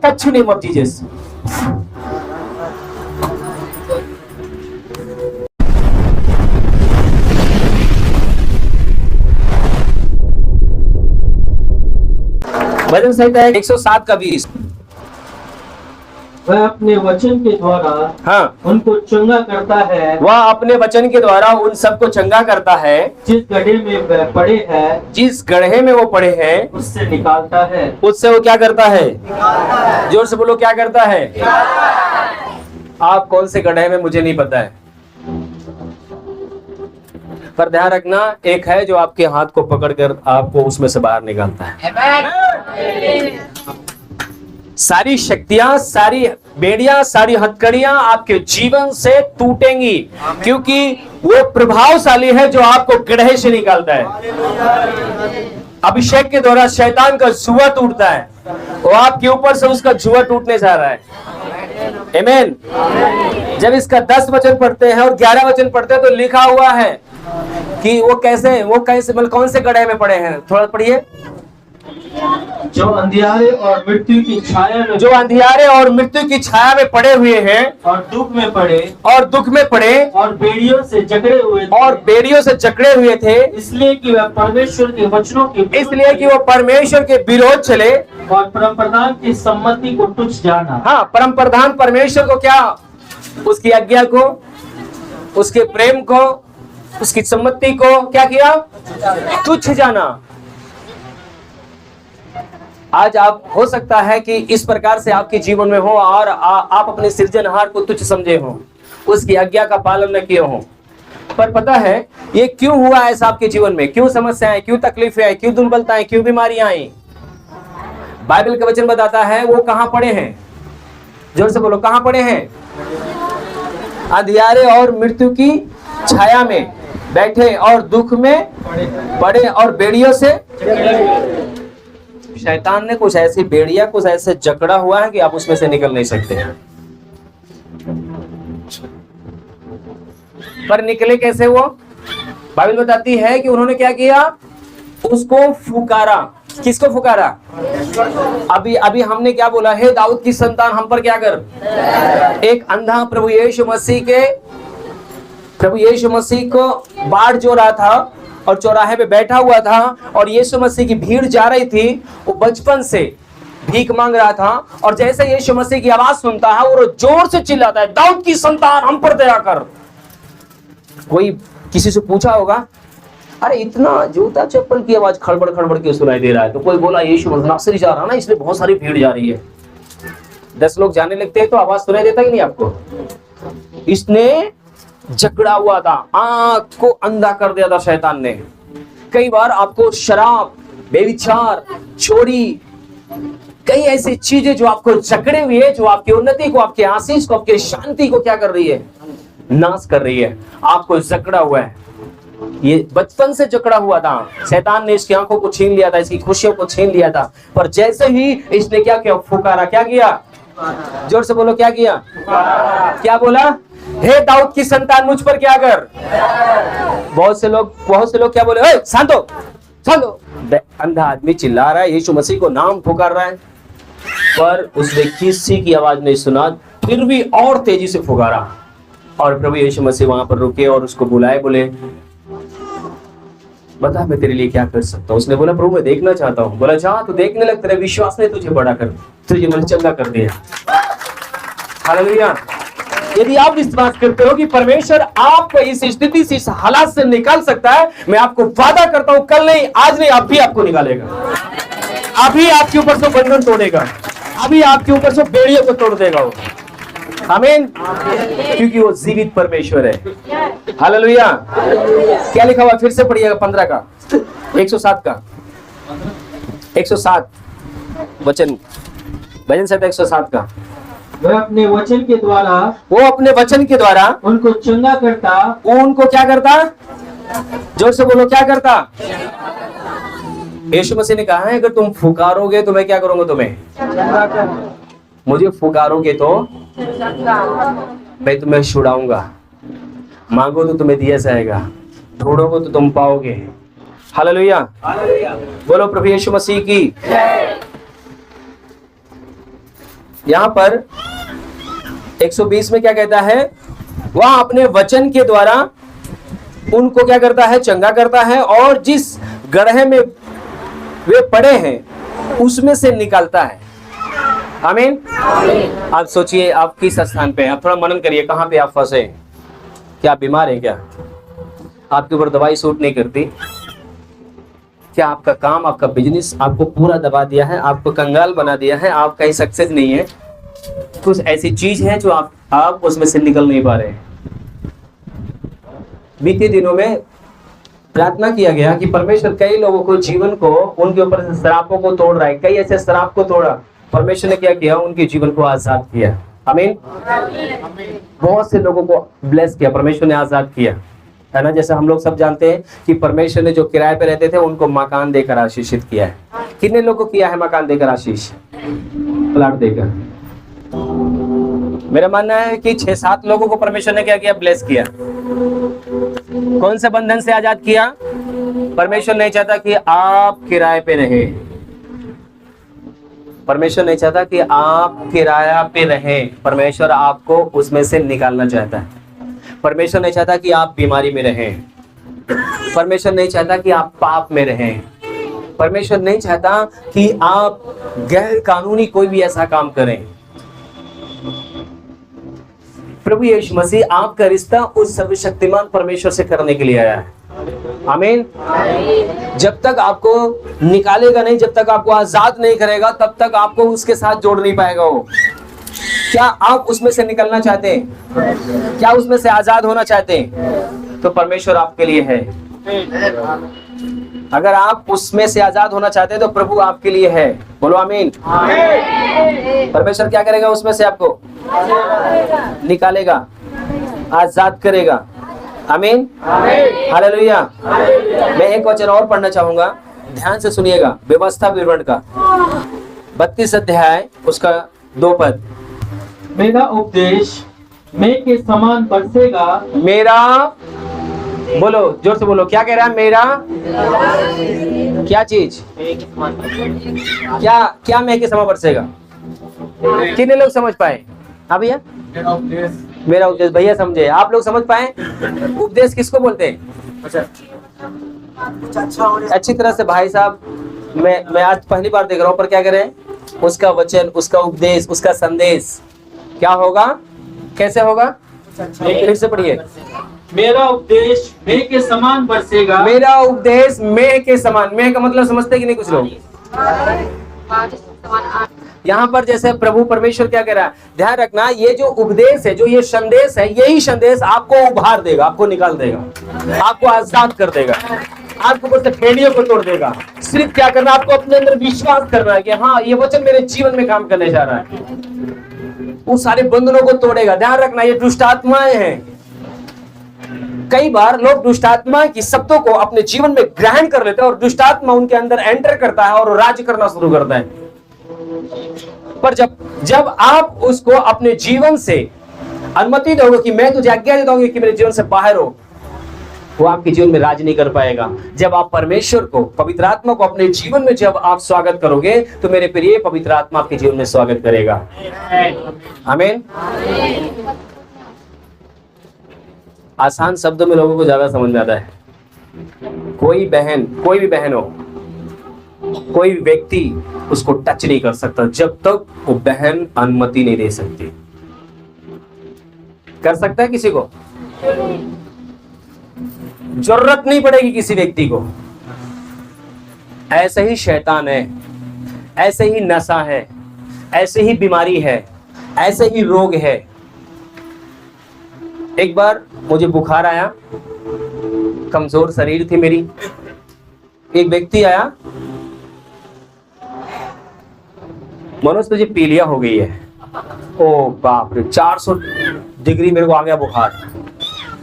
touch name of Jesus. भजन संहिता है 107 का 20। वह अपने वचन के द्वारा हाँ, उनको चंगा करता है। वह अपने वचन के द्वारा उन सबको चंगा करता है। जिस गड्ढे में वह पड़े हैं, जिस गड्ढे में वो पड़े हैं, उससे निकालता है। उससे वो क्या करता है? जोर से बोलो, क्या करता है? आप कौन से गड्ढे में मुझे नहीं पता है, पर ध्यान रखना, एक है जो आपके हाथ को पकड़कर आपको उसमें से बाहर निकालता है। सारी शक्तियां, सारी बेड़ियां, सारी हथकड़ियां आपके जीवन से टूटेंगी, क्योंकि वो प्रभावशाली है जो आपको गड्ढे से निकालता है। अभिषेक के द्वारा शैतान का जुआ टूटता है, वो आपके ऊपर से उसका जुआ टूटने जा रहा है। आमीन। जब इसका 10 वचन पढ़ते हैं और 11 वचन पढ़ते हैं तो लिखा हुआ है कि वो कैसे मतलब कौन से गड्ढे में पड़े हैं। थोड़ा पढ़िए। जो अंधियारे और मृत्यु की छाया में, जो अंधियारे और मृत्यु की छाया में पड़े हुए हैं, और दुख में पड़े, और बेड़ियों से जकड़े हुए थे, और बेड़ियों से जकड़े हुए थे, इसलिए कि वह परमेश्वर के वचनों के इसलिए कि वो परमेश्वर के विरोध चले और परम प्रधान की सम्मति को तुच्छ जाना। हाँ, परम प्रधान परमेश्वर को क्या, उसकी आज्ञा को, उसके प्रेम को, उसकी सम्मति को क्या किया? तुच्छ जाना। आज आप हो सकता है कि इस प्रकार से आपके जीवन में हो और आप अपने सृजनहार को तुच्छ समझे हो, उसकी आज्ञा का पालन न किए हो। पर पता है ये क्यों हुआ ऐसा आपके जीवन में? क्यों समस्याएं, क्यों तकलीफें आई, क्यों दुर्बलताएं, क्यों बीमारियां आई? बाइबल का वचन बताता है वो कहां पड़े हैं। जोर से बोलो, कहां पड़े हैं? अंधियारे और मृत्यु की छाया में बैठे और दुख में पड़े और बेड़ियों से। शैतान ने कुछ ऐसी बेड़िया, कुछ ऐसे जकड़ा हुआ है कि आप उसमें से निकल नहीं सकते। पर निकले कैसे वो? बाइबल बताती है कि उन्होंने क्या किया? उसको फुकारा। किसको फुकारा? अभी हमने क्या बोला? हे दाऊद की संतान, हम पर क्या कर। एक अंधा प्रभु यीशु मसीह को बाढ़ जो रहा था और चौराहे पे बैठा हुआ था और यीशु मसीह की भीड़ जा रही थी, वो बचपन से भीख मांग रहा था और जैसे यीशु मसीह की आवाज सुनता है वो जोर से चिल्लाता है, दाऊद की संतान, हम पर दया कर। कोई किसी से पूछा होगा, अरे इतना जूता चप्पल की आवाज खड़बड़ खड़बड़ के सुनाई दे रहा है? तो कोई बोला यीशु मसीह नासरी जा रहा ना, इसलिए बहुत सारी भीड़ जा रही है। 10 लोग जाने लगते हैं तो आवाज सुनाई देता ही नहीं आपको। इसने जकड़ा हुआ था, आंख को अंधा कर दिया था शैतान ने। कई बार आपको शराब, बेविचार, चोरी, कई ऐसी चीजें जो आपको जकड़े हुई है, जो आपकी उन्नति को, आपके आशीष को, आपकी शांति को क्या कर रही है? नाश कर रही है। आपको जकड़ा हुआ है, ये बचपन से जकड़ा हुआ था। शैतान ने इसकी आंखों को छीन लिया था, इसकी खुशियों को छीन लिया था। पर जैसे ही इसने क्या किया? फुकारा। क्या किया? जोर से बोलो, क्या किया? क्या बोला? हे दाऊद की संतान, मुझ पर क्या कर। बहुत से लोग क्या बोले? शांत हो। अंधा आदमी चिल्ला रहा है, यीशु मसीह को नाम पुकार रहा है, पर उसने किसी की आवाज नहीं सुना, फिर भी और तेजी से पुकारा। और प्रभु यीशु मसीह वहां पर रुके और उसको बुलाए, बोले बता मैं तेरे लिए क्या कर सकता हूँ। उसने बोला प्रभु मैं देखना चाहता हूँ। बोला जा तू देखने लग, तेरे विश्वास ने तुझे बड़ा कर, तुझे मन चंगा कर दिया। हालेलुया। यदि आप विश्वास करते हो कि परमेश्वर आपको इस स्थिति से, इस हालात से निकाल सकता है, मैं आपको वादा करता हूं कल नहीं, आज नहीं, अभी आपको निकालेगा। अभी आपके ऊपर से बंधन तोड़ेगा, अभी आपके ऊपर से बेड़ियों को तोड़ देगा वो। आमीन। क्योंकि वो जीवित परमेश्वर है। हालेलुया। क्या लिखा हुआ? फिर से पढ़िएगा 15 का 107 का 107 वचन, भजन संहिता 107 का। वह अपने वचन के द्वारा, वो अपने वचन के द्वारा उनको चंगा करता। उनको क्या करता? जोर से बोलो, क्या करता? यीशु मसीह ने कहा है अगर तुम फुकारोगे तो मैं क्या करूंगा तुम्हें? मुझे फुकारोगे तो मैं तुम्हें छुड़ाऊंगा। मांगो तो तुम्हें दिया जाएगा, ढूंढोगे तो तुम पाओगे। हालेलुया। बोलो प्रभु यीशु मसीह की। यहाँ पर 120 में क्या कहता है, वह अपने वचन के द्वारा उनको क्या करता है, चंगा करता है, और जिस गड्ढे में वे पड़े हैं उसमें से निकालता है। आमीन। आप सोचिए आप किस स्थान पे हैं, आप थोड़ा मनन करिए, कहाँ पे आप फंसे हैं? क्या आप बीमार हैं? क्या आपके ऊपर दवाई सूट नहीं करती? क्या आपका काम, आपका बिजनेस आपको पूरा दबा दिया है, आपको कंगाल बना दिया है, आप कहीं सक्सेस नहीं है? कुछ ऐसी चीज है जो आप उसमें से निकल नहीं पा रहे हैं। बीते दिनों में प्रार्थना किया गया कि परमेश्वर कई लोगों को जीवन को उनके ऊपर से श्रापों को तोड़ रहा है, कई ऐसे श्राप को तोड़ा। परमेश्वर ने क्या किया, उनके जीवन को आजाद किया। आमीन। बहुत से लोगों को ब्लेस किया, परमेश्वर ने आजाद किया, है ना। जैसे हम लोग सब जानते हैं कि परमेश्वर ने जो किराए पे रहते थे उनको मकान देकर आशीषित किया है। कितने लोगों को किया है मकान देकर आशीष, प्लाट देकर? मेरा मानना है कि 6-7 लोगों को परमेश्वर ने क्या किया, ब्लेस किया। कौन से बंधन से आजाद किया? परमेश्वर नहीं चाहता कि आप किराए पे रहे, परमेश्वर नहीं चाहता कि आप किराया पे रहें, परमेश्वर आपको उसमें से निकालना चाहता है। परमेश्वर नहीं चाहता कि आप बीमारी में रहें, परमेश्वर नहीं चाहता कि आप पाप में रहें, परमेश्वर नहीं चाहता कि आप गैर कानूनी कोई भी ऐसा काम करें। प्रभु यीशु मसीह आपका रिश्ता उस सर्वशक्तिमान परमेश्वर से करने के लिए आया है। आमीन। जब तक आपको निकालेगा नहीं, जब तक आपको आजाद नहीं करेगा, तब तक आपको उसके साथ जोड़ नहीं पाएगा वो। क्या आप उसमें से निकलना चाहते हैं? क्या उसमें से आजाद होना चाहते हैं? तो परमेश्वर आपके लिए है। अगर आप उसमें से आजाद होना चाहते हैं तो प्रभु आपके लिए है। बोलो आमीन। परमेश्वर क्या करेगा? उसमें से आपको निकालेगा, आजाद करेगा। आमीन। हालेलुया। मैं एक वचन और पढ़ना चाहूंगा, ध्यान से सुनिएगा। व्यवस्था विवरण का 32 अध्याय उसका 2 पद। मेरा उपदेश मेघ के समान बरसेगा। मेरा, बोलो जोर से बोलो, क्या कह रहा है? मेरा क्या चीज, क्या मेघ के समान बरसेगा? कितने लोग समझ पाए? हाँ भैया, मेरा उपदेश भैया समझे, आप लोग समझ पाए? उपदेश किसको बोलते हैं? अच्छी तरह से भाई साहब, मैं आज पहली बार देख रहा हूँ, पर क्या करें? उसका वचन, उसका उपदेश, उसका संदेश क्या होगा, कैसे होगा? फिर से पढ़िए। मेरा उपदेश मेघ के समान बरसेगा। मेरा उपदेश मेघ के समान। मेघ का मतलब समझते कि नहीं कुछ लोग? यहाँ पर जैसे प्रभु परमेश्वर क्या कह रहा है, ध्यान रखना, ये जो उपदेश है, जो ये संदेश है, यही संदेश आपको उभार देगा, आपको निकाल देगा, आपको आजाद कर देगा, आपको ऊपर से फेड़ियों को तोड़ देगा। सिर्फ क्या करना, आपको अपने अंदर विश्वास करना है कि हाँ, ये वचन मेरे जीवन में काम करने जा रहा है। उस सारे बंधनों को तोड़ेगा। ध्यान रखना, ये दुष्ट आत्माएं हैं। कई बार लोग दुष्ट आत्मा की शब्दों को अपने जीवन में ग्रहण कर लेते हैं और दुष्ट आत्मा उनके अंदर एंटर करता है और राज करना शुरू करता है। पर जब आप उसको अपने जीवन से अनुमति दोगे कि मैं तुझे आज्ञा देता हूं कि मेरे जीवन से बाहर हो, वो आपके जीवन में राज नहीं कर पाएगा। जब आप परमेश्वर को, पवित्र आत्मा को अपने जीवन में जब आप स्वागत करोगे, तो मेरे प्रिय पवित्र आत्मा आपके जीवन में स्वागत करेगा। आमीन। आसान शब्दों में लोगों को ज्यादा समझ में आता है। कोई बहन, कोई भी बहन हो, कोई व्यक्ति उसको टच नहीं कर सकता जब तक वो बहन अनुमति नहीं दे सकती। कर सकता है किसी को? जरूरत नहीं पड़ेगी किसी व्यक्ति को। ऐसे ही शैतान है, ऐसे ही नशा है, ऐसे ही बीमारी है, ऐसे ही रोग है। एक बार मुझे बुखार आया, कमजोर शरीर थी मेरी। एक व्यक्ति आया, मनोज तुझे पीलिया हो गई है। ओ बाप रे, 400 डिग्री मेरे को आ गया बुखार।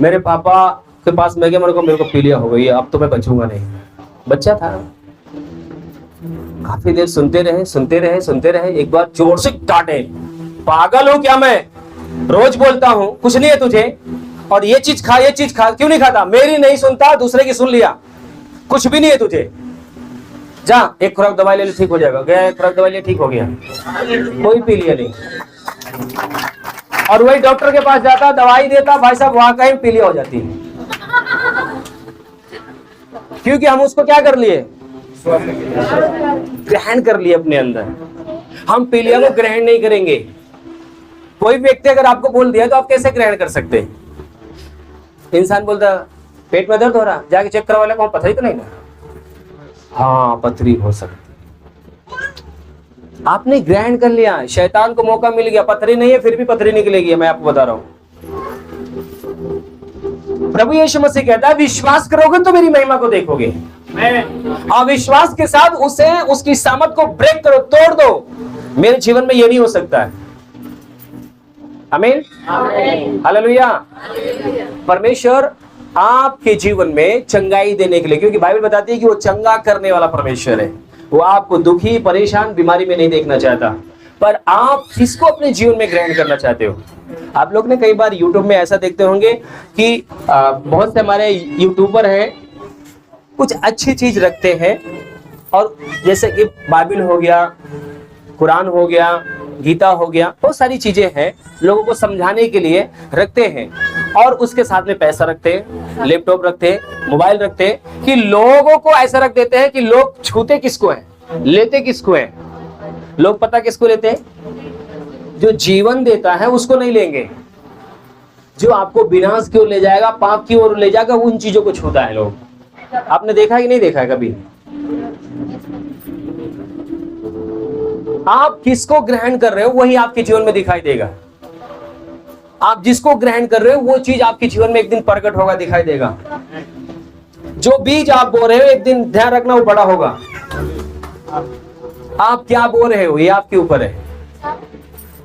मेरे पापा के पास मैं गया, मेरे को पीलिया हो गई है, अब तो मैं बचूंगा नहीं। बच्चा था, काफी देर सुनते रहे। एक बार जोर से डांटे, पागल हूं क्या मैं? रोज बोलता हूं कुछ नहीं है तुझे, और ये चीज खा, क्यों नहीं खाता? मेरी नहीं सुनता, दूसरे की सुन लिया। कुछ भी नहीं है तुझे। जा एक खुराक दवाई ले लो, ठीक हो जाएगा। गया एक खुराक दवाई ले, ठीक हो गया, कोई पी लिया नहीं। और वही डॉक्टर के पास जाता, दवाई देता, भाई साहब वहां कहीं पीलिया हो जाती है। क्योंकि हम उसको क्या कर लिए, ग्रहण कर लिए अपने अंदर। हम पीलिया को ग्रहण नहीं करेंगे। कोई व्यक्ति अगर आपको बोल दिया तो आप कैसे ग्रहण कर सकते हैं? इंसान बोलता पेट में दर्द हो रहा, जाके चेक करवा ले, पथरी तो नहीं ना? हाँ पथरी हो सकती। आपने ग्रहण कर लिया, शैतान को मौका मिल गया, पथरी नहीं है फिर भी पथरी निकलेगी, मैं आपको बता रहा हूं। प्रभु यीशु मसीह कहता है विश्वास करोगे तो मेरी महिमा को देखोगे। अविश्वास के साथ उसे उसकी सामर्थ को ब्रेक करो, तोड़ दो। मेरे जीवन में यह नहीं हो सकता है। आमीन, हालेलुया। परमेश्वर आपके जीवन में चंगाई देने के लिए, क्योंकि बाइबल बताती है कि वो चंगा करने वाला परमेश्वर है। वो आपको दुखी, परेशान, बीमारी में नहीं देखना चाहता। पर आप किसको अपने जीवन में ग्रहण करना चाहते हो? आप लोग ने कई बार यूट्यूब में ऐसा देखते होंगे कि बहुत से हमारे यूट्यूबर हैं, कुछ अच्छी चीज रखते हैं, और जैसे कि बाइबल हो गया, कुरान हो गया, गीता हो गया, बहुत सारी चीजें हैं लोगों को समझाने के लिए रखते हैं, और उसके साथ में पैसा रखते हैं, लैपटॉप रखते हैं, मोबाइल रखते हैं, कि लोगों को ऐसा रख देते हैं कि लोग छूते किसको हैं, लेते किसको हैं। लोग पता किसको लेते हैं? जो जीवन देता है उसको नहीं लेंगे, जो आपको विनाश की ओर ले जाएगा, पाप की ओर ले जाएगा, उन चीजों को छूता है लोग। आपने देखा कि नहीं देखा है कभी? आप किसको ग्रहण कर रहे हो वही आपके जीवन में दिखाई देगा। आप जिसको ग्रहण कर रहे हो वो चीज आपके जीवन में एक दिन प्रकट होगा, दिखाई देगा। जो बीज आप बो रहे हो एक दिन ध्यान रखना वो बड़ा होगा। आप क्या बो रहे हो ये आपके ऊपर है।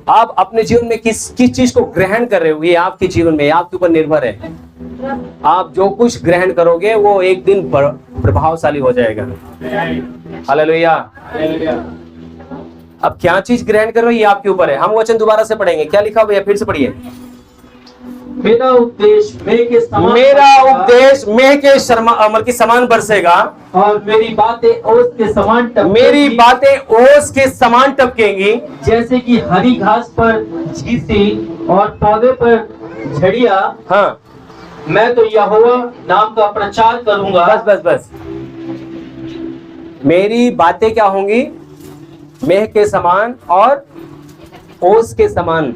आप अपने जीवन में किस चीज को ग्रहण कर रहे हो ये आपके जीवन में, आपके ऊपर निर्भर है। आप जो कुछ ग्रहण करोगे वो एक दिन प्रभावशाली हो जाएगा। हालेलुया। अब क्या चीज ग्रहण कर रहे हो ये आपके ऊपर है। हम वचन दोबारा से पढ़ेंगे, क्या लिखा भैया, फिर से पढ़िए। मेरा उपदेश मेघ के समान, मेरा उपदेश मेघ के अमल के समान बरसेगा, और मेरी बातें ओस के समान टपकेंगी, मेरी बातें ओस के समान टपकेंगी, जैसे कि हरी घास पर झीसी और पौधे पर झड़िया। हाँ, मैं तो यहोवा नाम का प्रचार करूंगा। बस बस बस। मेरी बातें क्या होंगी? मेघ के समान और ओस के समान,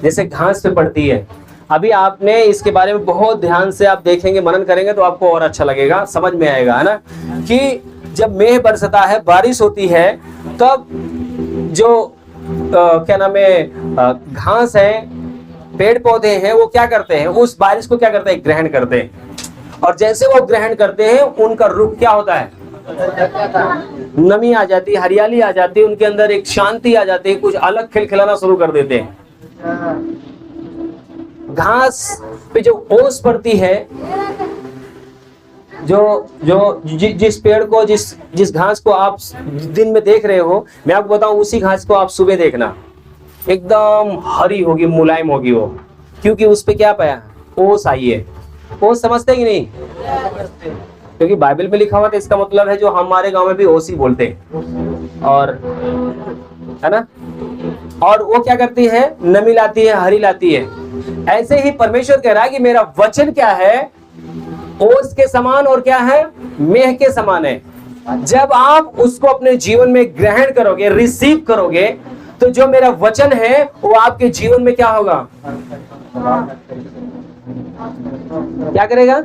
जैसे घास पे पड़ती है। अभी आपने इसके बारे में बहुत ध्यान से आप देखेंगे, मनन करेंगे तो आपको और अच्छा लगेगा, समझ में आएगा, है ना, कि जब मेघ बरसता है, बारिश होती है, तब जो क्या नाम है, घास है, पेड़ पौधे हैं, वो क्या करते हैं? उस बारिश को क्या करते हैं? ग्रहण करते हैं। और जैसे वो ग्रहण करते हैं उनका रुख क्या होता है? नमी आ जाती है, हरियाली आ जाती है, उनके अंदर एक शांति आ जाती है, कुछ अलग खिलखिलाना शुरू कर देते हैं। घास पे जो ओस पड़ती है, जिस पेड़ को, जिस घास को आप दिन में देख रहे हो, मैं आपको बताऊं उसी घास को आप सुबह देखना, एकदम हरी होगी, मुलायम होगी वो, क्योंकि उस पे क्या पाया? ओस आई है। ओस समझते कि नहीं? क्योंकि बाइबल में लिखा हुआ था, इसका मतलब है जो हमारे गांव में भी ओसी बोलते हैं, और है ना, और वो क्या करती है? नमी लाती है, हरी लाती है। ऐसे ही परमेश्वर कह रहा है कि मेरा वचन क्या है? ओस के समान और क्या है? मेघ के समान है। जब आप उसको अपने जीवन में ग्रहण करोगे, रिसीव करोगे, तो जो मेरा वचन है वो आपके जीवन में क्या होगा? क्या करेगा?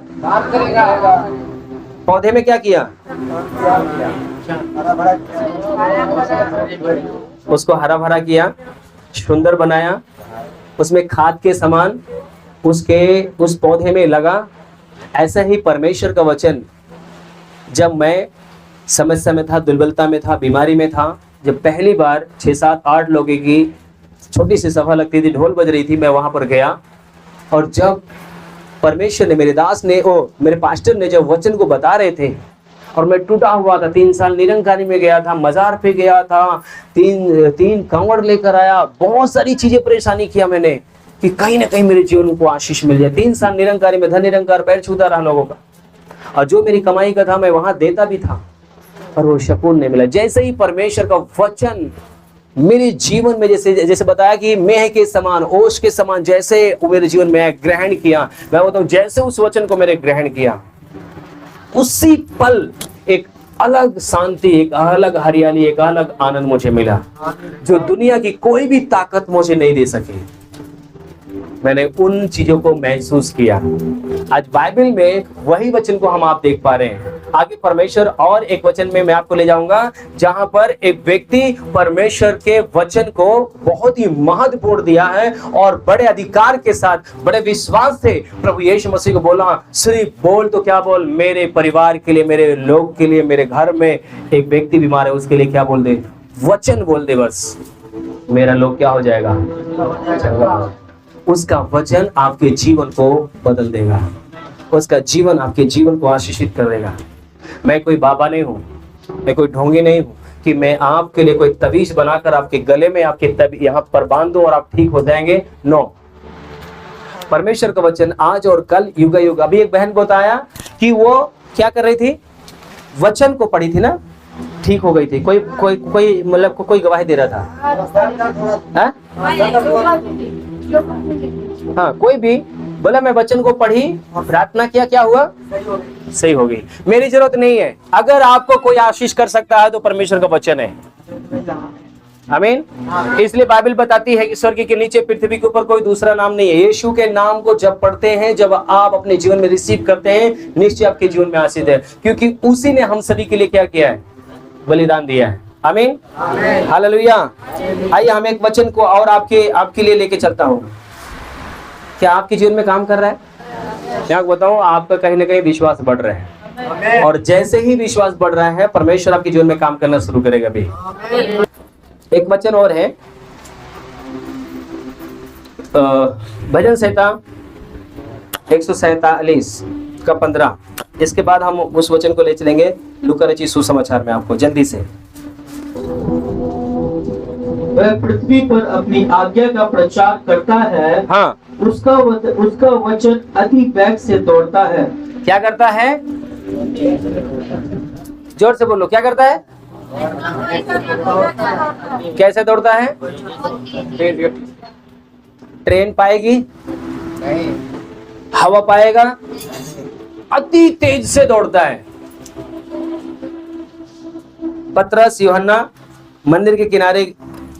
पौधे में क्या किया? उसको हरा भरा किया, सुंदर बनाया, उसमें खाद के समान उस पौधे में लगा। ऐसा ही परमेश्वर का वचन, जब मैं समस्या में था, दुर्बलता में था, बीमारी में था, जब पहली बार 6, 7, 8 लोगों की छोटी सी सभा लगती थी, ढोल बज रही थी, मैं वहां पर गया, और जब परमेश्वर ने, मेरे दास ने, मेरे पास्टर ने जब वचन को बता रहे थे, और मैं टूटा हुआ था, 3 साल निरंकारी में गया था, मजार पे गया था, तीन कांवड़ लेकर आया, बहुत सारी चीजें परेशानी किया मैंने कि कहीं ना कहीं मेरे जीवन को आशीष मिल जाए। 3 साल निरंकारी में, धन निरंकार, पैर छूता रहा लोगों का, और जो मेरी कमाई का था मैं वहां देता भी था। पर वो सुकून नहीं मिला। जैसे ही परमेश्वर का वचन मेरे जीवन में, जैसे बताया कि मेह के समान, ओश के समान, जैसे वो मेरे जीवन में ग्रहण किया, मैं बताऊं जैसे उस वचन को मैंने ग्रहण किया, उसी पल एक अलग शांति, एक अलग हरियाली, एक अलग आनंद मुझे मिला, जो दुनिया की कोई भी ताकत मुझे नहीं दे सके। मैंने उन चीजों को महसूस किया। आज बाइबल में वही वचन को हम आप देख पा रहे हैं। आगे परमेश्वर और एक वचन में मैं आपको ले जाऊंगा, जहां पर एक व्यक्ति परमेश्वर के वचन को बहुत ही महत्वपूर्ण दिया है और बड़े अधिकार के साथ, बड़े विश्वास से प्रभु यीशु मसीह को बोला, सिर्फ बोल तो क्या बोल, मेरे परिवार के लिए, मेरे लोग के लिए, मेरे घर में एक व्यक्ति बीमार है, उसके लिए क्या बोल दे, वचन बोल दे, बस मेरा लोग क्या हो जाएगा। उसका वचन आपके जीवन को बदल देगा, उसका जीवन आपके जीवन को आशीषित कर देगा। मैं कोई बाबा नहीं हूं, मैं कोई ढोंगी नहीं हूं कि मैं आपके लिए कोई तवीज बनाकर आपके गले में आपके यहाँ पर बांध दूं और आप ठीक हो जाएंगे। नो, परमेश्वर का वचन आज और कल, युग युग। अभी एक बहन बताया कि वो क्या कर रही थी, वचन को पढ़ी थी ना, ठीक हो गई थी। कोई मतलब कोई गवाही दे रहा था, हाँ, कोई भी बोला मैं वचन को पढ़ी, प्रार्थना किया, क्या हुआ, सही हो गई। मेरी जरूरत नहीं है। अगर आपको कोई आशीष कर सकता है तो परमेश्वर का वचन है। आमीन। इसलिए बाइबल बताती है कि स्वर्ग के नीचे पृथ्वी के ऊपर कोई दूसरा नाम नहीं है। यीशु के नाम को जब पढ़ते हैं, जब आप अपने जीवन में रिसीव करते हैं, निश्चय आपके जीवन में आशीष है, क्योंकि उसी ने हम सभी के लिए क्या किया है, बलिदान दिया है। आमीन, हालेलुया। आइए हम एक वचन को और आपके लिए लेके चलता हूँ। क्या आपके जीवन में काम कर रहा है? मैं आपको बताऊं, आपका कहीं ना कहीं विश्वास बढ़ रहा है, और जैसे ही विश्वास बढ़ रहा है, परमेश्वर आपके जीवन में काम करना शुरू करेगा भी। एक वचन और है, भजन संहिता 147 का 15। इसके बाद हम उस वचन को ले चलेंगे लूका रचित सुसमाचार में आपको जल्दी से। वह पृथ्वी पर अपनी आज्ञा का प्रचार करता है, हाँ, उसका वचन अति वेग से दौड़ता है। क्या करता है? जोर से बोलो, क्या करता है? कैसे दौड़ता है? ट्रेन पाएगी? हवा पाएगा? अति तेज से दौड़ता है। पतरस, यूहन्ना मंदिर के किनारे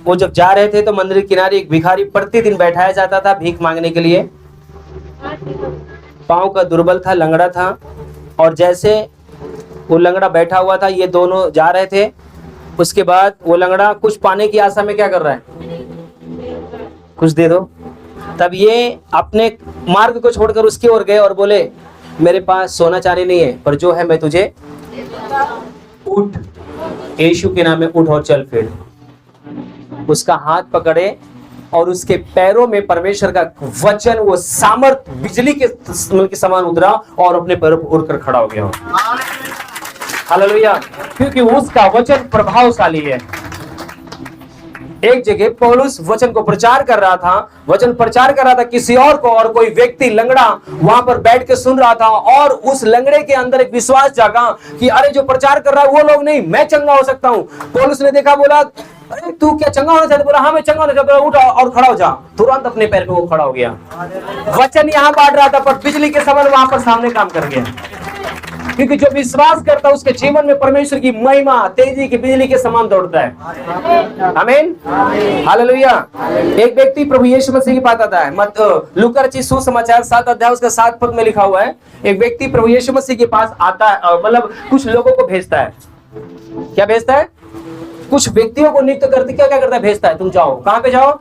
वो जब जा रहे थे, तो मंदिर के किनारे एक भिखारी प्रतिदिन बैठाया जाता था भीख मांगने के लिए। पांव का दुर्बल था, लंगड़ा था, और जैसे वो लंगड़ा बैठा हुआ था, ये दोनों जा रहे थे। उसके बाद वो लंगड़ा कुछ पाने की आशा में क्या कर रहा है, कुछ दे दो। तब ये अपने मार्ग को छोड़कर उसकी ओर गए और बोले, मेरे पास सोना चांदी नहीं है, पर जो है मैं तुझे, उठ, यीशु के नाम में उठ और चल फिर। उसका हाथ पकड़े और उसके पैरों में परमेश्वर का वचन, वो सामर्थ बिजली के समान उतरा और अपने पैरों पर उड़कर खड़ा हो गया। हालेलुया, क्योंकि उसका वचन प्रभावशाली है। एक जगह पौलुस वचन को प्रचार कर रहा था, वचन प्रचार कर रहा था किसी और को, और कोई व्यक्ति लंगड़ा वहां पर बैठ के सुन रहा था, और उस लंगड़े के अंदर एक विश्वास जागा कि अरे जो प्रचार कर रहा है वो लोग नहीं, मैं चंगा हो सकता हूं। पौलुस ने देखा, बोला, अरे तू क्या चंगा होना चाहता? बोला, हाँ मैं चंगा होना चाहता, उठ और खड़ा हो जा। तुरंत अपने पैर पे वो खड़ा हो गया। वचन यहाँ बांट रहा था, पर बिजली के समान वहां पर सामने काम कर गया, क्योंकि जो विश्वास करता है उसके जीवन में परमेश्वर की महिमा तेजी की बिजली के समान दौड़ता है। आमीन, हालेलुया। एक व्यक्ति प्रभु यीशु मसीह की बात आता है, लूका रचित सुसमाचार 7 अध्याय उसका 7 पद में लिखा हुआ है। एक व्यक्ति प्रभु यीशु मसीह के पास आता है, मतलब कुछ लोगों को भेजता है। क्या भेजता है? कुछ व्यक्तियों को नियुक्त करते, क्या करता है, भेजता है, तुम जाओ। कहां पे जाओ?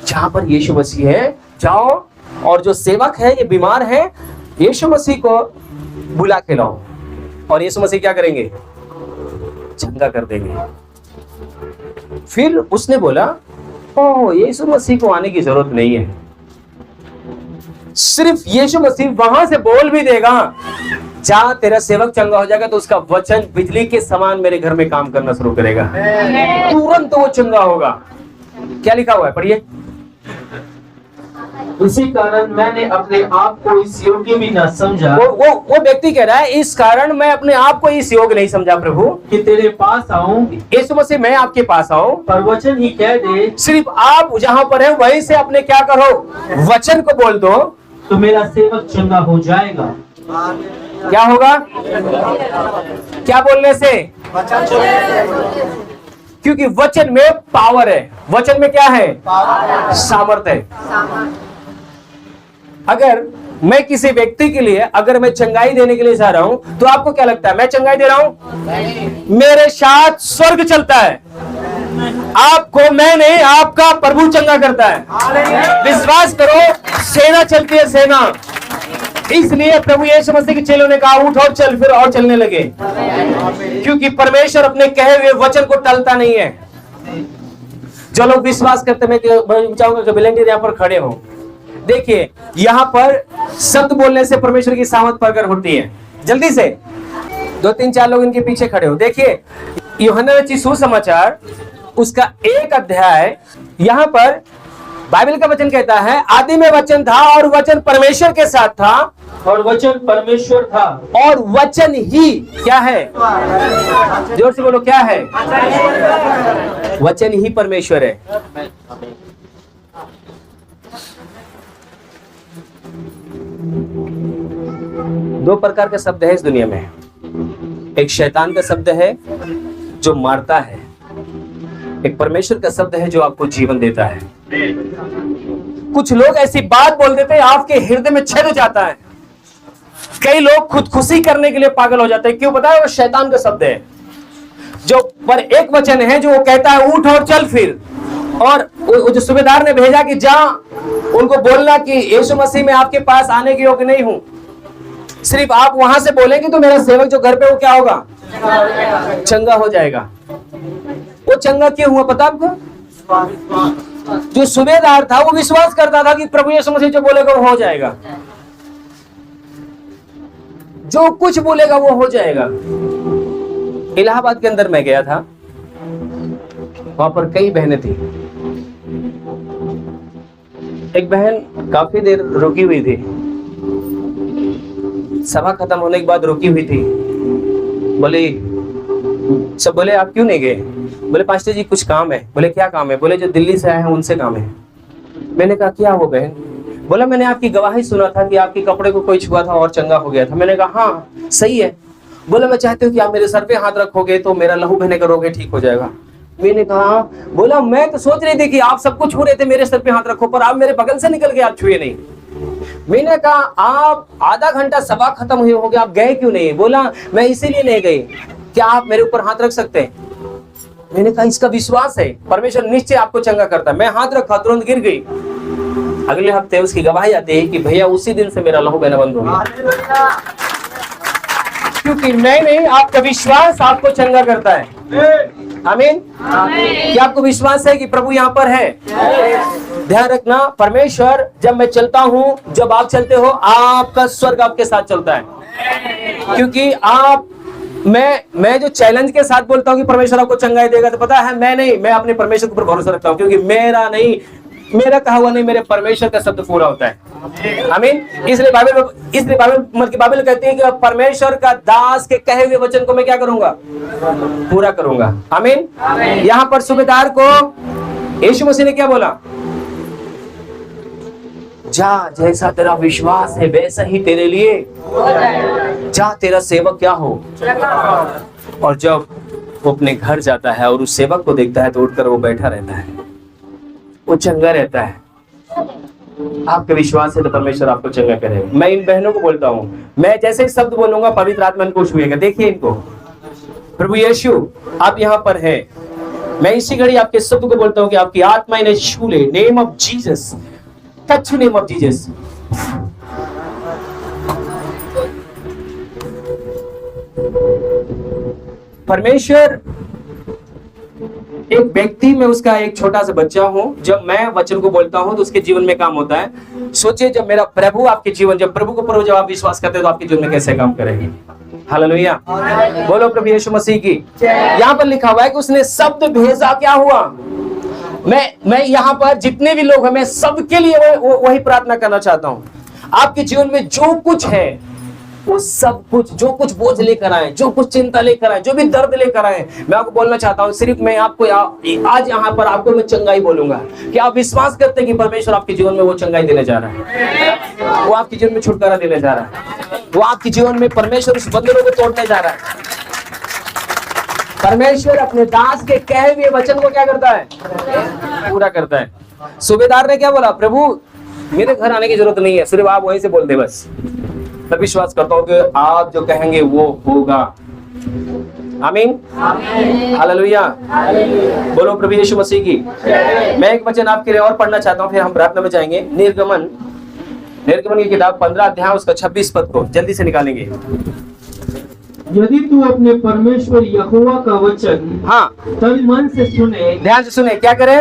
जहां पर यीशु मसीह है, जाओ, और जो सेवक है, ये बीमार है, यीशु मसीह को बुला के लाओ, और यीशु मसीह क्या करेंगे, चंगा कर देंगे। फिर उसने बोला, ओ यीशु मसीह को आने की जरूरत नहीं है, सिर्फ यीशु मसीह वहां से बोल भी देगा, जा तेरा सेवक चंगा हो जाएगा, तो उसका वचन बिजली के समान मेरे घर में काम करना शुरू करेगा, तुरंत वो चंगा होगा। क्या लिखा हुआ है, पढ़िए। इसी कारण मैंने अपने आप को इस योग्य भी न समझा वो व्यक्ति कह रहा है, इस कारण मैं अपने आप को इस योग्य नहीं समझा प्रभु कि तेरे पास आऊं, यीशु मसीह मैं आपके पास आऊं, पर वचन ही कह दे, सिर्फ आप जहां पर है वहीं से अपने क्या करो, वचन को बोल दो, तो मेरा सेवक चंगा हो जाएगा। क्या होगा? क्या बोलने से? क्योंकि वचन में पावर है, वचन में क्या है? सामर्थ है। अगर मैं किसी व्यक्ति के लिए अगर मैं चंगाई देने के लिए जा रहा हूं, तो आपको क्या लगता है मैं चंगाई दे रहा हूं? मेरे साथ स्वर्ग चलता है, आपको मैं नहीं, आपका प्रभु चंगा करता है। विश्वास करो, सेना चलती है, सेना। इसलिए प्रभु यीशु मसीह के चेलों ने कहा उठ और चल, फिर और चलने लगे, क्योंकि परमेश्वर अपने कहे हुए वचन को टलता नहीं है। जो लोग विश्वास करते, मैं चाहूंगा कि वॉलंटियर यहाँ पर खड़े हो। देखिए, यहाँ पर शब्द बोलने से परमेश्वर की सामर्थ प्रकट होती है। जल्दी से 2-3-4 लोग इनके पीछे खड़े हो। देखिए, यूहन्ना रचित सुसमाचार उसका 1 अध्याय, यहाँ पर बाइबल का वचन कहता है, आदि में वचन था और वचन परमेश्वर के साथ था और वचन परमेश्वर था, और वचन ही क्या है? जोर से बोलो, क्या है? वचन ही परमेश्वर है। दो प्रकार के शब्द है इस दुनिया में। एक शैतान का शब्द है जो मारता है, एक परमेश्वर का शब्द है जो आपको जीवन देता है। कुछ लोग ऐसी बात बोल देते हैं आपके हृदय में छेद जाता है। कई लोग खुदकुशी करने के लिए पागल हो जाते हैं। क्यों? पता है? वो शैतान का शब्द है जो पर एक वचन है जो वो कहता है उठ और चल फिर। और वो जो सूबेदार ने भेजा कि जा उनको बोलना कि यीशु मसीह में आपके पास आने के योग्य नहीं हूं, सिर्फ आप वहां से बोलेंगे तो मेरा सेवक जो घर पे वो क्या होगा? चंगा हो जाएगा। वो चंगा क्यों हुआ पता आपको? जो सूबेदार था वो विश्वास करता था कि प्रभु यीशु मसीह जो बोलेगा वो हो जाएगा, जो कुछ बोलेगा वो हो जाएगा। इलाहाबाद के अंदर मैं गया था, वहां पर कई बहनें थी। एक बहन काफी देर रुकी हुई थी, सभा खत्म होने के बाद रुकी हुई थी। बोले, सब बोले आप क्यों नहीं गए? बोले पास्टर जी कुछ काम है। बोले क्या काम है? बोले जो दिल्ली से आए हैं उनसे काम है। मैंने कहा क्या हो बहन? बोला मैंने आपकी गवाही सुना था कि आपके कपड़े को कोई छुआ था और चंगा हो गया था। मैंने कहा हाँ सही है। बोला मैं चाहती हूँ कि आप मेरे सर पे हाथ रखोगे तो मेरा लहू बहने का रोग है ठीक हो जाएगा। मैंने कहा, बोला मैं तो सोच रही थी कि आप सब कुछ छू रहे थे, मेरे सर पे हाथ रखो, पर आप मेरे बगल से निकल के आप छुए नहीं। मैंने कहा आप आधा घंटा सभा खत्म हुई हो गया, आप गए क्यों नहीं? बोला मैं इसीलिए नहीं गई, क्या आप मेरे ऊपर हाथ रख सकते हैं? मैंने कहा इसका विश्वास है, परमेश्वर निश्चय आपको चंगा करता है। मैं हाथ रखा, तुरंत गिर गई। अगले हफ्ते उसकी गवाही आती है कि भैया उसी दिन से मेरा लहू बहना बंद हो गया, क्योंकि नहीं आपका विश्वास आपको चंगा करता है। आमीन। क्या आपको विश्वास है कि प्रभु यहाँ पर है? ध्यान रखना, परमेश्वर जब मैं चलता हूँ, जब आप चलते हो, आपका स्वर्ग आपके साथ चलता है। क्योंकि आप मैं जो चैलेंज के साथ बोलता हूँ कि परमेश्वर आपको चंगाई देगा, तो पता है मैं नहीं, मैं अपने परमेश्वर के ऊपर भरोसा रखता हूँ, क्योंकि मेरा नहीं, मेरा कहा हुआ नहीं, मेरे परमेश्वर का शब्द पूरा होता है। आमीन। इसलिए बाइबल कहती है कि परमेश्वर का दास के कहे हुए वचन को मैं क्या करूंगा? पूरा करूंगा। आमीन। यहाँ पर सूबेदार को यीशु मसीह ने क्या बोला? जा, जैसा तेरा विश्वास है वैसा ही तेरे लिए जा, तेरा सेवक क्या हो। और जब वो अपने घर जाता है और उस सेवक को देखता है तो उठकर वो बैठा रहता है, वो चंगा रहता है। आपका विश्वास है तो परमेश्वर आपको चंगा करेगा। मैं इन बहनों को बोलता हूं, मैं जैसे शब्द बोलूंगा पवित्र आत्मा इनको छुएगा। देखिए इनको, प्रभु यीशु आप यहाँ पर हैं, मैं इसी घड़ी आपके शब्द को बोलता हूं कि आपकी आत्मा इन्हें छू ले। Name of Jesus, touch name of Jesus. परमेश्वर एक व्यक्ति में उसका एक छोटा सा बच्चा हूं, जब मैं वचन को बोलता हूं तो उसके जीवन में काम होता है। सोचिए जब मेरा प्रभु आपके जीवन, जब प्रभु को प्रभु जब आप विश्वास करते हैं तो आपके जीवन में कैसे काम करेगी। हालेलुया, बोलो प्रभु यीशु मसीह की। यहाँ पर लिखा हुआ है कि उसने शब्द भेजा, क्या हुआ? मैं यहाँ पर जितने भी लोग हैं मैं सबके लिए वही प्रार्थना करना चाहता हूँ। आपके जीवन में जो कुछ है वो सब कुछ, जो कुछ बोझ लेकर आए, जो कुछ चिंता लेकर आए, जो भी दर्द लेकर आए, मैं आपको बोलना चाहता हूँ, सिर्फ मैं आपको आज यहाँ पर आपको मैं चंगाई बोलूंगा कि आप विश्वास करते हैं कि परमेश्वर आपके जीवन में वो चंगाई देने जा रहा है, वो आपके जीवन में छुटकारा देने जा रहा है, वो आपके जीवन में परमेश्वर उस बंधनों को तोड़ने जा रहा है। परमेश्वर अपने दास के कहे हुए वचन को क्या करता है? पूरा करता है। सूबेदार ने क्या बोला? प्रभु मेरे घर आने की जरूरत नहीं है, सिर्फ आप वहीं से बोल दे बस। मैं विश्वास करता हूँ कि आप जो कहेंगे वो होगा। आमीन, हालेलुया, बोलो प्रभु यीशु मसीह की। मैं एक वचन आपके लिए और पढ़ना चाहता हूँ, फिर हम प्रार्थना में जाएंगे। निर्गमन की किताब 15 अध्याय उसका 26 पद को जल्दी से निकालेंगे। यदि तू अपने परमेश्वर यहोवा का वचन तन मन से सुने, ध्यान से सुने, क्या करे?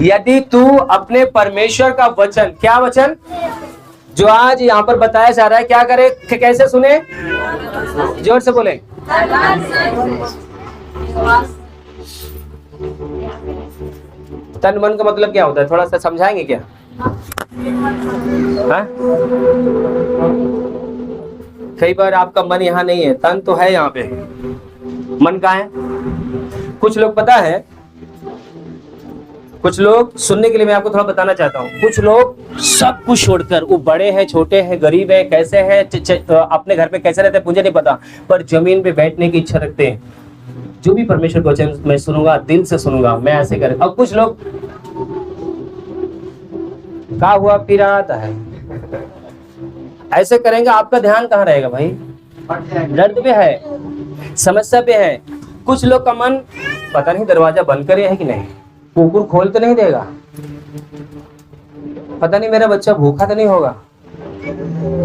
यदि तू अपने परमेश्वर का वचन, क्या वचन जो आज यहाँ पर बताया जा रहा है, क्या करे? कैसे सुने? जोर से बोले। तन मन का मतलब क्या होता है? थोड़ा सा समझाएंगे क्या? कई बार आपका मन यहाँ नहीं है, तन तो है यहाँ पे, मन कहाँ है? कुछ लोग पता है, कुछ लोग सुनने के लिए मैं आपको थोड़ा बताना चाहता हूँ। कुछ लोग सब कुछ छोड़कर, वो बड़े हैं, छोटे हैं, गरीब है, कैसे हैं, अपने घर पे कैसे रहते हैं मुझे नहीं पता, पर जमीन पे बैठने की इच्छा रखते हैं। जो भी परमेश्वर का वचन मैं सुनूंगा, दिल से सुनूंगा, मैं ऐसे करें। अब कुछ लोग क्या हुआ पिराता है, ऐसे करेंगे, आपका ध्यान कहाँ रहेगा भाई? दर्द पे है, समस्या पे है। कुछ लोग का मन पता नहीं दरवाजा बंद करे है कि नहीं, कुकुर खोल तो नहीं देगा, पता नहीं मेरा बच्चा भूखा तो नहीं होगा।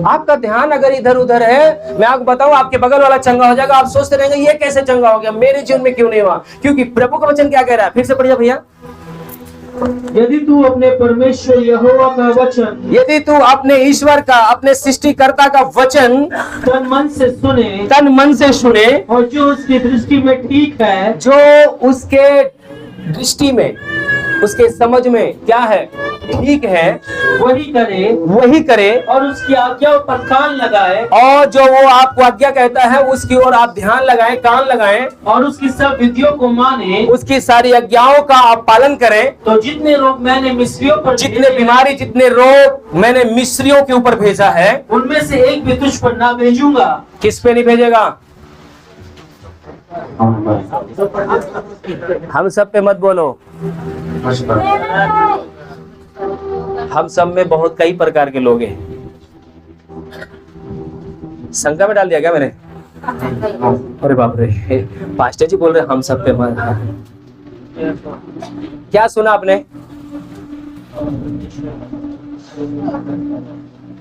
आपका ध्यान अगर इधर उधर है, मैं आपको बताऊं, आपके बगल वाला चंगा हो जाएगा। आप सोचते रहेंगे ये कैसे चंगा हो गया, मेरे जीवन में क्यों नहीं हुआ? क्योंकि प्रभु का वचन क्या कह रहा है? फिर से पढ़िए भैया। यदि तू अपने परमेश्वर यहोवा का वचन, यदि तू अपने ईश्वर का, अपने सृष्टिकर्ता का वचन तन मन से सुने और जो उसकी दृष्टि में ठीक है, जो उसके दृष्टि में, उसके समझ में क्या है, ठीक है, वही करे और उसकी आज्ञा पर कान लगाए, और जो वो आपको आज्ञा कहता है उसकी ओर आप ध्यान लगाएं, कान लगाएं, और उसकी सब विधियों को माने, उसकी सारी आज्ञाओं का आप पालन करें, तो जितने रोग मैंने मिस्रियों पर, जितने बीमारी, जितने रोग मैंने मिस्रियों के ऊपर भेजा है, उनमें से एक भी तुझ पर ना भेजूंगा। किस पे नहीं भेजेगा? हम सब पे मत बोलो। हम सब में बहुत कई प्रकार के लोग हैं। शंका में डाल दिया क्या मैंने? अरे बाप रे, पास्टर जी बोल रहे हम सब पे मत। क्या सुना आपने?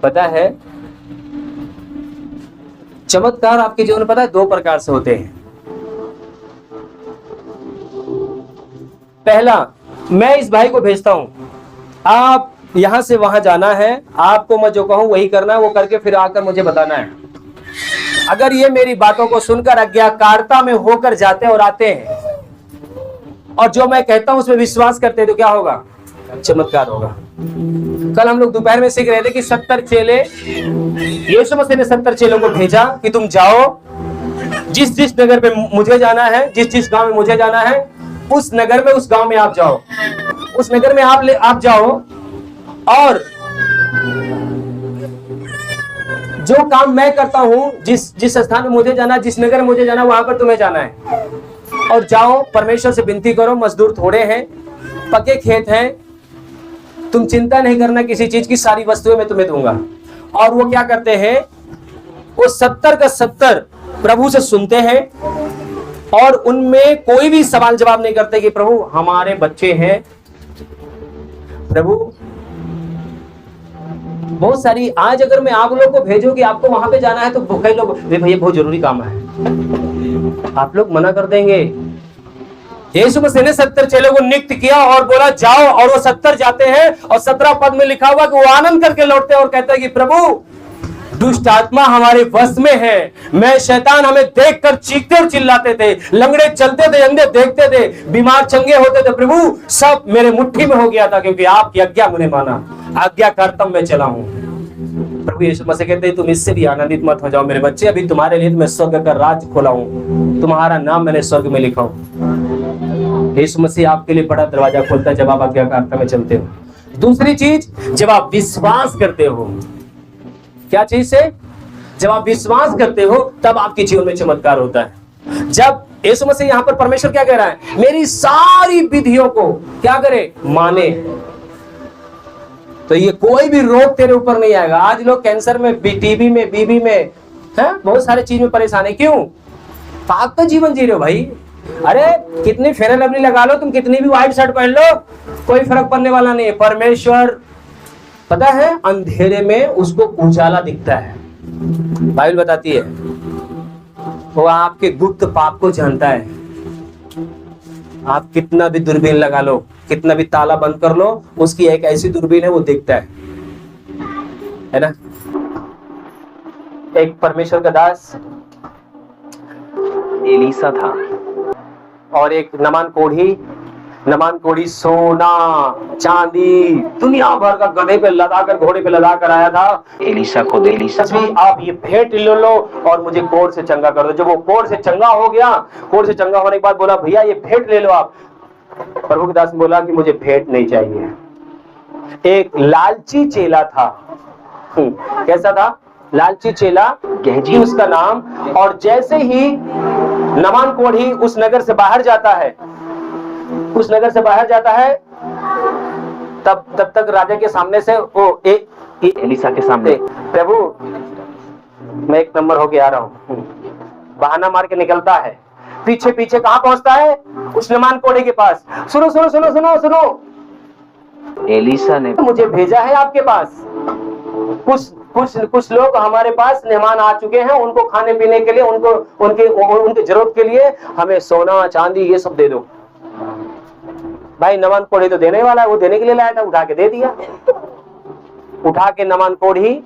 पता है, चमत्कार आपके जीवन में पता है 2 प्रकार से होते हैं। पहला, मैं इस भाई को भेजता हूं, आप यहां से वहां जाना है, आपको मैं जो कहूं वही करना है, वो करके फिर आकर मुझे बताना है। अगर ये मेरी बातों को सुनकर आज्ञाकारिता में होकर जाते और आते हैं और जो मैं कहता हूं उसमें विश्वास करते हैं, तो क्या होगा? चमत्कार होगा। कल हम लोग दोपहर में सीख रहे थे कि 70 चेले, यीशु मसीह ने 70 चेलों को भेजा कि तुम जाओ, जिस जिस नगर पे मुझे जाना है, जिस जिस गांव में मुझे जाना है, उस नगर में, उस गांव में आप जाओ, उस नगर में आप जाओ, और जो काम मैं करता हूं, जिस स्थान में मुझे जाना, जिस नगर में मुझे जाना, वहां पर तुम्हें जाना है। और जाओ, परमेश्वर से विनती करो, मजदूर थोड़े हैं, पक्के खेत हैं, तुम चिंता नहीं करना किसी चीज की, सारी वस्तुएं मैं तुम्हें दूंगा। और वो क्या करते हैं? वो 70 का 70 प्रभु से सुनते हैं और उनमें कोई भी सवाल जवाब नहीं करते कि प्रभु हमारे बच्चे हैं। प्रभु बहुत सारी, आज अगर मैं आप लोग को भेजूं कि आपको वहां पे जाना है, तो कई लोग भैया बहुत जरूरी काम है, आप लोग मना कर देंगे। यीशु मसीह ने 70 चेलों को नियुक्त किया और बोला जाओ, और वो 70 जाते हैं और 17 पद में लिखा हुआ कि वो आनंद करके लौटते हैं और कहते हैं कि प्रभु दुष्ट आत्मा हमारे वश में है। मैं शैतान हमें देखकर चीखते और चिल्लाते थे, लंगड़े चलते थे, अंधे देखते थे, बीमार चंगे होते थे, प्रभु सब मेरे मुट्ठी में हो गया था, क्योंकि आपकी आज्ञा मैंने माना, आज्ञा करता मैं चला हूं। प्रभु यीशु मसीह कहते हैं तुम इससे भी आनंदित मत हो जाओ मेरे बच्चे, अभी तुम्हारे लिए मैं स्वर्ग का राज खोला हूं, तुम्हारा नाम मैंने स्वर्ग में लिखा हूं। यीशु मसीह आपके लिए बड़ा दरवाजा खोलता है जब आप आज्ञाकारिता में चलते हो। दूसरी चीज, जब आप विश्वास करते हो। क्या चीज से? जब आप विश्वास करते हो तब आपके जीवन में चमत्कार होता है। जब यीशु मसीह यहां पर परमेश्वर क्या कह रहा है? मेरी सारी विधियों को क्या करे? माने, तो ये कोई भी रोग तेरे ऊपर नहीं आएगा। आज लोग कैंसर में, टीबी में, बीबी में, है बहुत सारे चीज में परेशान है। क्यों? पाप का जीवन जी रहे हो भाई। अरे कितनी फेयर एंड लवली लगा लो तुम, कितनी भी व्हाइट शर्ट पहन लो, कोई फर्क पड़ने वाला नहीं है। परमेश्वर पता है अंधेरे में उसको उजाला दिखता है। बाइबल बताती है वो आपके गुप्त पाप को जानता है। आप कितना भी दूरबीन लगा लो, कितना भी ताला बंद कर लो, उसकी एक ऐसी दूरबीन है वो देखता है ना। एक परमेश्वर का दास एलीसा था और एक नमान कोढ़ी सोना चांदी दुनिया भर का गधे पे लदा कर, घोड़े पे लदा कर आया था। एलीसा को दे, एलीसा जी आप ये भेंट ले लो और मुझे कोढ़ से चंगा कर दो। जब वो कोढ़ से चंगा हो गया, कोढ़ से चंगा होने के बाद बोला भैया ये भेंट ले लो आप। प्रभु के दास ने बोला कि मुझे भेंट नहीं चाहिए। एक लालची चेला था। कैसा था? लालची चेला, गेहजी उसका नाम। और जैसे ही नमान कोढ़ी उस नगर से बाहर जाता है, तब तक राजा के सामने से वो एलीसा के सामने, प्रभु मैं एक नंबर होके आ रहा हूँ, बहाना मार के निकलता है। पीछे पीछे कहाँ पहुंचता है? उस नमान कोढ़ी के पास। सुनो सुनो सुनो सुनो सुनो, एलीसा ने मुझे भेजा है आपके पास। कुछ लोग हमारे पास मेहमान आ चुके हैं, उनको खाने पीने के लिए, उनके जरूरत के लिए हमें सोना चांदी ये सब दे दो। भाई नमान कोढ़ी तो देने वाला है, वो देने के लिए लाया था, उठा के दे दिया। उठा के नमान कोढ़ी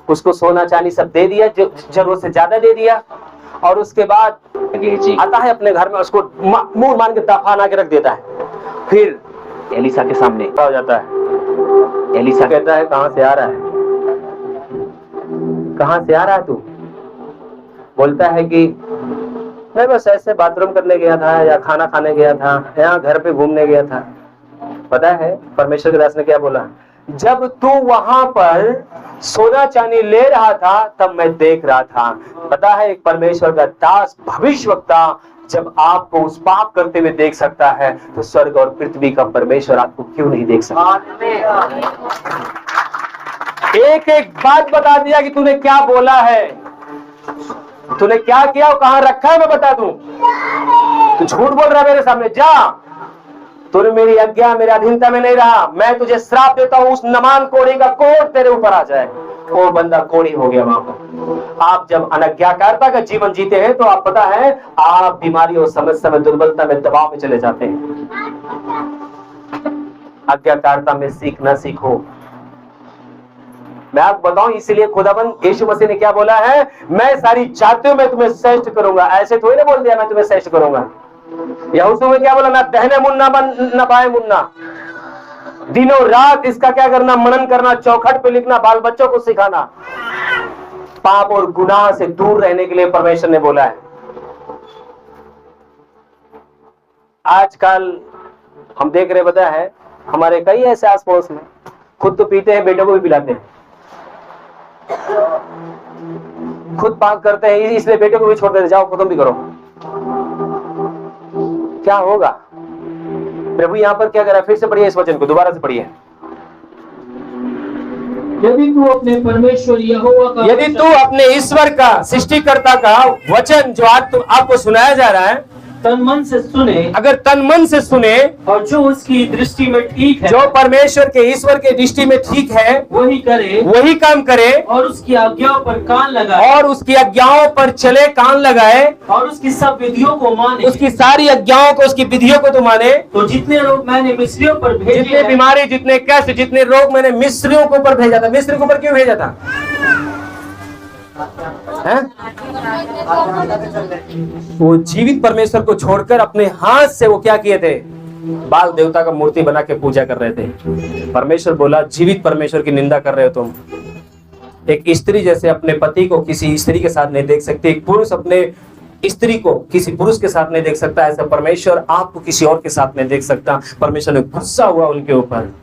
उसको सोना चांदी सब दे दिया, जो जरूरत से ज्यादा दे दिया। और उसके बाद आता है अपने घर में, उसको मुंह मान के दफना के रख देता है। फिर एलीसा के सामने हो जाता है। एलीसा कहता है कहां से आ रहा है? कहां से आ रहा है तू? बोलता है कि मैं बस ऐसे बाथरूम करने गया था, या खाना खाने गया था, या घर पे घूमने गया था। पता है परमेश्वर के दास ने क्या बोला? जब तू वहां पर सोना चांदी ले रहा था तब मैं देख रहा था। पता है एक परमेश्वर का दास भविष्यवक्ता जब आपको उस पाप करते हुए देख सकता है तो स्वर्ग और पृथ्वी का परमेश्वर आपको क्यों नहीं देख सकता? एक एक बात बता दिया कि तूने क्या बोला है, तूने क्या किया और कहां रखा है, मैं बता दूं। तू झूठ बोल रहा है मेरे सामने, जा। तूने मेरी आज्ञा, मेरी अधीनता में नहीं रहा, मैं तुझे श्राप देता हूं, उस नमान कोढ़ी का कोढ़ तेरे ऊपर आ जाए। वो बंदा कोढ़ी हो गया वहां पर। आप जब अनज्ञाकारिता का जीवन जीते हैं तो आप पता है आप बीमारी और समस्या में, दुर्बलता में, दबाव में चले जाते हैं। आज्ञाकारिता में सीखो। मैं आपको बताऊं, इसलिए खुदाबंद यीशु मसीह ने क्या बोला है? मैं सारी जातियों में तुम्हें श्रेष्ठ करूंगा। ऐसे थोड़ी ना बोल दिया मैं तुम्हें श्रेष्ठ करूंगा। यहोशू में क्या बोला? ना दहने मुन्ना ना बाएं मुन्ना। दिनों रात इसका क्या करना? मनन करना, चौखट पे लिखना, बाल बच्चों को सिखाना। पाप और गुनाह से दूर रहने के लिए परमेश्वर ने बोला है। आजकल हम देख रहे पता है हमारे कई ऐसे आस पड़ोस में खुद तो पीते हैं, बेटों को भी पिलाते हैं। खुद पाप करते हैं इसलिए बेटों को भी छोड़ देते, जाओ तुम भी करो। क्या होगा? प्रभु यहाँ पर क्या कर रहा है? फिर से पढ़िए इस वचन को, दोबारा से पढ़िए। यदि तू अपने परमेश्वर यहोवा का, यदि तू अपने ईश्वर का, सृष्टिकर्ता का वचन जो आज आपको सुनाया जा रहा है, तन मन से सुने, अगर तन मन से सुने और जो उसकी दृष्टि में ठीक है, जो परमेश्वर के, ईश्वर के दृष्टि में ठीक है, वही करे, वही काम करे, और उसकी आज्ञाओं पर कान लगाए, और उसकी आज्ञाओं पर चले, कान लगाए, और उसकी सब विधियों को माने, उसकी सारी आज्ञाओं को, उसकी विधियों को तो माने, तो जितने रोग मैंने मिस्रियों पर भेजे, जितने बीमारी, जितने कष्ट, जितने रोग मैंने मिस्रियों के ऊपर भेजा था। मिस्र के ऊपर क्यों भेजा था? हैं? वो जीवित परमेश्वर को छोड़कर अपने हाथ से वो क्या किए थे? बाल देवता का मूर्ति बना के पूजा कर रहे थे। परमेश्वर बोला, जीवित परमेश्वर की निंदा कर रहे हो तुम। एक स्त्री जैसे अपने पति को किसी स्त्री के साथ नहीं देख सकती, एक पुरुष अपने स्त्री को किसी पुरुष के साथ नहीं देख सकता, ऐसा परमेश्वर आपको किसी और के साथ नहीं देख सकता। परमेश्वर ने गुस्सा हुआ उनके ऊपर,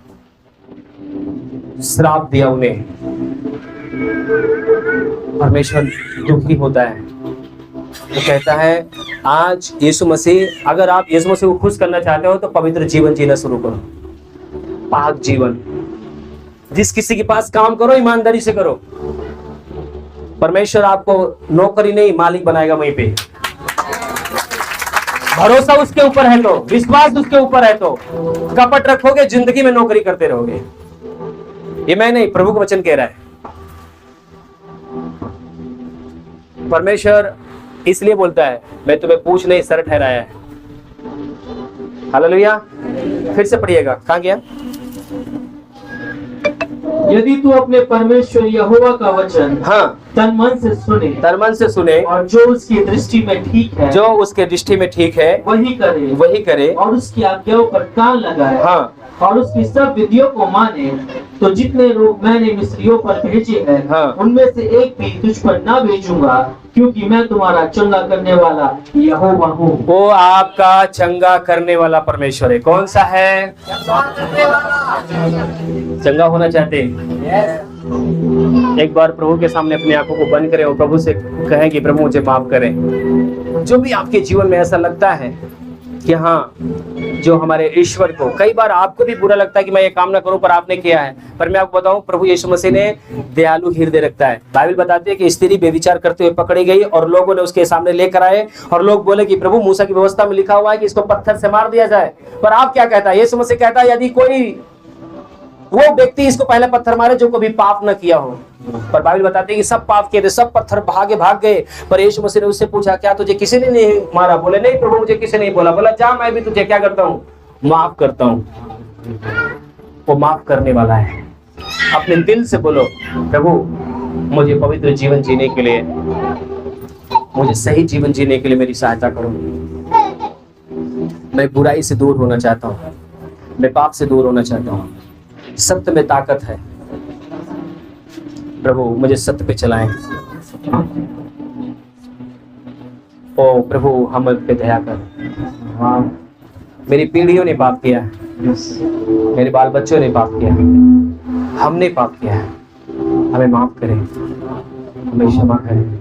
श्राप दिया उन्हें। परमेश्वर दुखी होता है, वो कहता है आज यीशु मसीह, अगर आप यीशु मसीह को खुश करना चाहते हो तो पवित्र जीवन जीना शुरू करो, पाक जीवन। जिस किसी के पास काम करो ईमानदारी से करो। परमेश्वर आपको नौकरी नहीं मालिक बनाएगा वहीं पे। भरोसा उसके ऊपर है तो, विश्वास उसके ऊपर है तो कपट रखोगे जिंदगी में नौकरी करते रहोगे। ये मैं नहीं, प्रभु का वचन कह रहा है। परमेश्वर इसलिए बोलता है, मैं तुम्हें पूछ नहीं सर ठहराया है। हालेलुया। फिर से पढ़िएगा, कहां गया? यदि तू अपने परमेश्वर यहोवा का वचन तन मन से सुने और जो उसकी दृष्टि में ठीक है, जो उसके दृष्टि में ठीक है वही करे और उसकी आज्ञाओं पर कान लगाए और उसकी सब विधियों को माने, तो जितने लोग मैंने मिस्रियों पर भेजे हैं उनमें से एक भी तुझ पर ना भेजूंगा, क्योंकि मैं तुम्हारा चंगा करने वाला यहोवा हूँ। वो आपका चंगा करने वाला परमेश्वर है। कौन सा है? चंगा होना चाहते हैं? एक बार प्रभु के सामने अपनी आंखों को बंद करें और प्रभु से कहें कि प्रभु मुझे माफ करें। जो भी आपके जीवन में ऐसा लगता है कि हाँ, जो हमारे ईश्वर को, कई बार आपको भी बुरा लगता है कि मैं ये काम ना करूं पर आपने किया है, पर मैं आपको बताऊं प्रभु यीशु मसीह ने दयालु हृदय रखता है। बाइबल बताती है कि स्त्री बेविचार करते हुए पकड़ी गई और लोगों ने उसके सामने लेकर आए और लोग बोले कि प्रभु मूसा की व्यवस्था में लिखा हुआ है कि इसको पत्थर से मार दिया जाए, पर आप क्या कहता है? यीशु मसीह कहता है यदि कोई वो व्यक्ति इसको पहले पत्थर मारे जो कभी पाप न किया हो। पर बाइबल बताती है कि सब पाप किए थे, सब पत्थर भाग गए। पर यीशु मसीह ने उससे पूछा, क्या तुझे किसी ने नहीं मारा? बोले नहीं प्रभु, मुझे किसी नहीं बोला। बोला जा, मैं भी तुझे क्या करता हूँ? माफ करता हूँ। वो माफ करने वाला है। अपने दिल से बोलो, प्रभु मुझे पवित्र जीवन जीने के लिए, मुझे सही जीवन जीने के लिए मेरी सहायता करो। मैं बुराई से दूर होना चाहता हूँ, मैं पाप से दूर होना चाहता हूँ। सत्य में ताकत है, प्रभु मुझे सत्य पे चलाएं। ओ प्रभु हम पे दया कर। मेरी पीढ़ियों ने पाप किया है, मेरे बाल बच्चों ने पाप किया है, हमने पाप किया है। हमें माफ करें, हमें क्षमा करें।